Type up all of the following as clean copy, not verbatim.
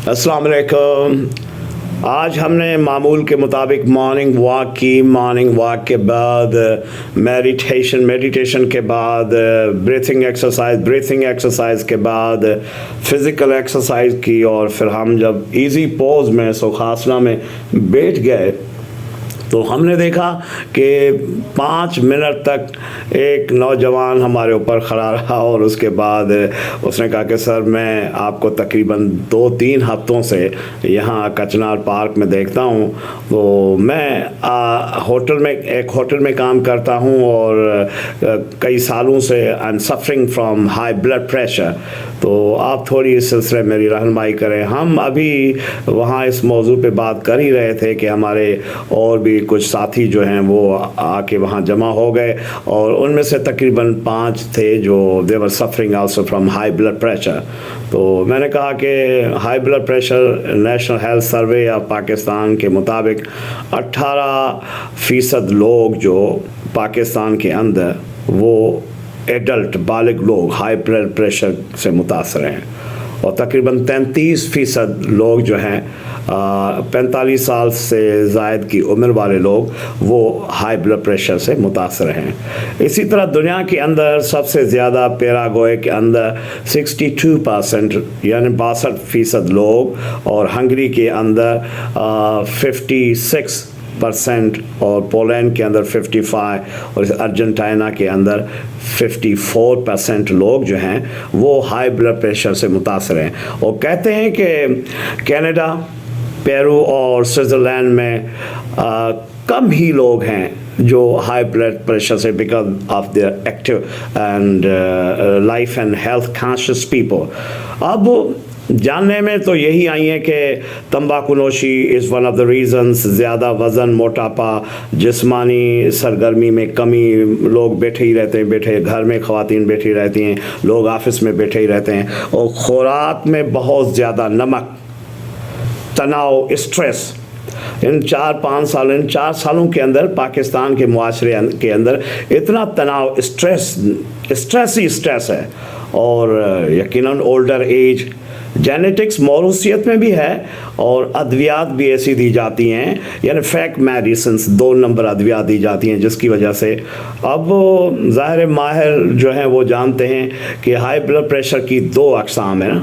अस्सलाम वालेकुम। आज हमने मामूल के मुताबिक मॉर्निंग वॉक की। मॉर्निंग वॉक के बाद मेडिटेशन के बाद ब्रीथिंग एक्सरसाइज के बाद फ़िज़िकल एक्सरसाइज की, और फिर हम जब इजी पोज में सुखासना में बैठ गए तो हमने देखा कि 5 मिनट तक एक नौजवान हमारे ऊपर खड़ा रहा, और उसके बाद उसने कहा कि सर मैं आपको तकरीबन 2-3 हफ्तों से यहाँ कचनार पार्क में देखता हूँ। तो मैं एक होटल में काम करता हूँ और कई सालों से I am suffering from high blood pressure, तो आप थोड़ी इस सिलसिले में मेरी रहनुमाई करें। हम अभी वहाँ इस मौजू पे बात कर ही रहे थे कि हमारे और भी कुछ साथी जो हैं वो आके वहाँ जमा हो गए, और उनमें से तकरीबन 5 थे जो they were suffering also from high blood pressure. तो मैंने कहा कि high blood pressure national health survey या पाकिस्तान के मुताबिक 18% लोग जो पाकिस्तान के अंदर वो एडल्ट बालिग लोग हाई ब्लड प्रेशर से मुतासर हैं, और तकरीबन 33% लोग जो हैं 45 साल से ज़ायद की उम्र वाले लोग वो हाई ब्लड प्रेशर से मुतासर हैं। इसी तरह दुनिया के अंदर सबसे ज़्यादा पैराग्वे के अंदर 62% यानी 62% लोग, और हंगरी के अंदर 56%, और पोलैंड के अंदर 55%, और अर्जेंटीना के अंदर 54% लोग जो हैं वो हाई ब्लड प्रेशर से मुतासर हैं। और कहते हैं कि कनाडा, पेरू और स्विट्ज़रलैंड में कम ही लोग हैं जो हाई ब्लड प्रेशर से, because of their active and life and health conscious people. अब जानने में तो यही आई है कि तंबाकू नोशी is one of the reasons. ज़्यादा वज़न, मोटापा, जिस्मानी सरगर्मी में कमी, लोग बैठे ही रहते हैं, बैठे घर में ख़वातीन बैठी रहती हैं, लोग ऑफिस में बैठे ही रहते हैं, और ख़ुराक में बहुत ज़्यादा नमक, तनाव, स्ट्रेस। इन 4 सालों के अंदर पाकिस्तान के मुआशरे के अंदर इतना तनाव, स्ट्रेस ही स्ट्रेस है, और यकीनन ओल्डर एज, जेनेटिक्स मौरूसियत में भी है, और अद्वियात भी ऐसी दी जाती हैं, यानी फेक मेडिसिन्स 2 नंबर अद्वियात दी जाती हैं, जिसकी वजह से अब ज़ाहिर माहिर जो हैं वो जानते हैं कि हाई ब्लड प्रेशर की 2 अक़साम है ना।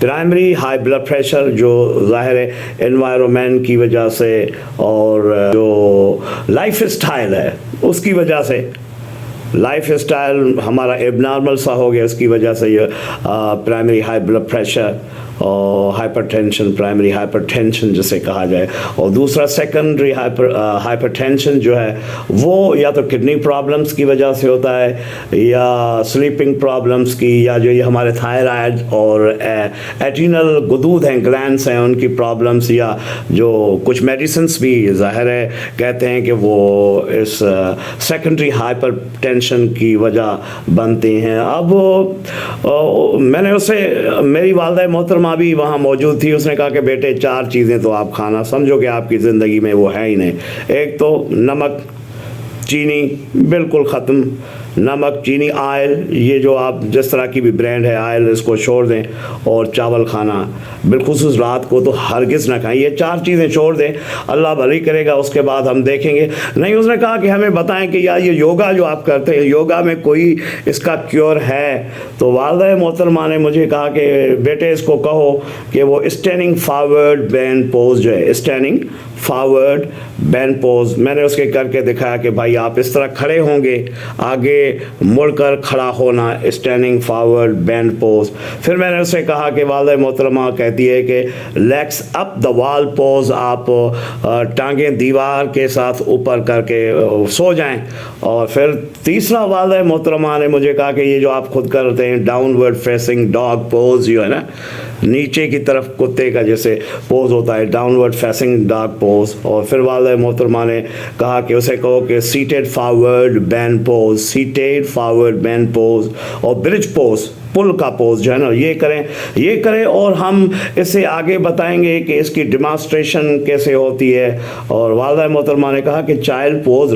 प्राइमरी हाई ब्लड प्रेशर जो ज़ाहिर है एनवायरनमेंट की वजह से और जो लाइफ स्टाइल है उसकी वजह से, लाइफ स्टाइल हमारा एबनॉर्मल सा हो गया, उसकी वजह से ये प्राइमरी हाई ब्लड प्रेशर और हाइपरटेंशन, प्राइमरी हाइपरटेंशन जिसे कहा जाए, और दूसरा सेकेंडरी हाइपरटेंशन जो है वो या तो किडनी प्रॉब्लम्स की वजह से होता है, या स्लीपिंग प्रॉब्लम्स की, या जो ये हमारे थायराइड और एड्रिनल गुदूद हैं, ग्लैंड्स हैं, उनकी प्रॉब्लम्स, या जो कुछ मेडिसिन्स भी ज़ाहिर है कहते हैं कि वो इस सेकेंडरी हाइपरटेंशन की वजह बनती हैं। अब मैंने उससे, मेरी वालिदा मोहतरमा भी वहाँ मौजूद थी, उसने कहा कि बेटे 4 चीज़ें तो आप खाना समझो कि आपकी ज़िंदगी में वो है ही नहीं। एक तो नमक, चीनी बिल्कुल ख़त्म, नमक, चीनी, आयल, ये जो आप जिस तरह की भी ब्रांड है आयल, इसको छोड़ दें, और चावल खाना बिलखुसूस रात को तो हरगिज़ ना खाएं। ये 4 चीज़ें छोड़ दें, अल्लाह भली करेगा, उसके बाद हम देखेंगे। नहीं, उसने कहा कि हमें बताएं कि यार ये योगा जो आप करते हैं, योगा में कोई इसका क्योर है? तो वालिदा मोहतरमा ने मुझे कहा कि बेटे इसको कहो कि वो स्टैंडिंग फॉरवर्ड बैंड पोज जो है, स्टैंडिंग फॉरवर्ड बैंड पोज, मैंने उसके करके दिखाया कि भाई आप इस तरह खड़े होंगे, आगे मुड़कर खड़ा होना, स्टैंडिंग फॉरवर्ड बैंड पोज। फिर मैंने उससे कहा कि वालिदा मोहतरमा कहती है कि legs up the wall pose, आप टांगें दीवार के साथ ऊपर करके सो जाएं। और फिर तीसरा वालिदा मोहतरमा ने मुझे कहा कि ये जो आप खुद करते हैं डाउनवर्ड फेसिंग डॉग पोज जो है ना, नीचे की तरफ कुत्ते का जैसे पोज होता है, डाउनवर्ड फेसिंग डॉग पोज। और फिर वालिदा मोहतरमा ने कहा कि उसे कहो कि seated forward band pose, seated forward band pose, और ब्रिज पोज, पुल का पोज जो है ना, ये करें, और हम इसे आगे बताएंगे कि इसकी डिमॉन्स्ट्रेशन कैसे होती है। और वालिदा मोहतरमा ने कहा कि चाइल्ड पोज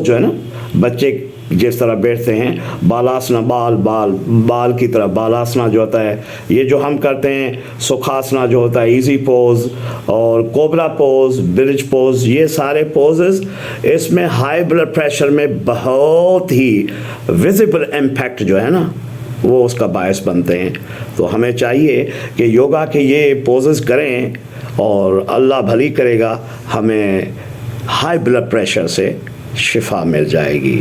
जो है ना, बच्चे جس طرح بیٹھتے ہیں بالاسنا، بال کی طرح بالاسنا جو ہوتا ہے، یہ جو ہم کرتے ہیں سکھاسنا جو ہوتا ہے، ایزی پوز اور کوبرا پوز، برج پوز، یہ سارے پوزز اس میں ہائی بلڈ پریشر میں بہت ہی ویزیبل امپیکٹ جو ہے نا وہ اس کا باعث بنتے ہیں۔ تو ہمیں چاہیے کہ یوگا کے یہ پوزز کریں اور اللہ بھلی کرے گا، ہمیں ہائی بلڈ پریشر سے شفا مل جائے گی۔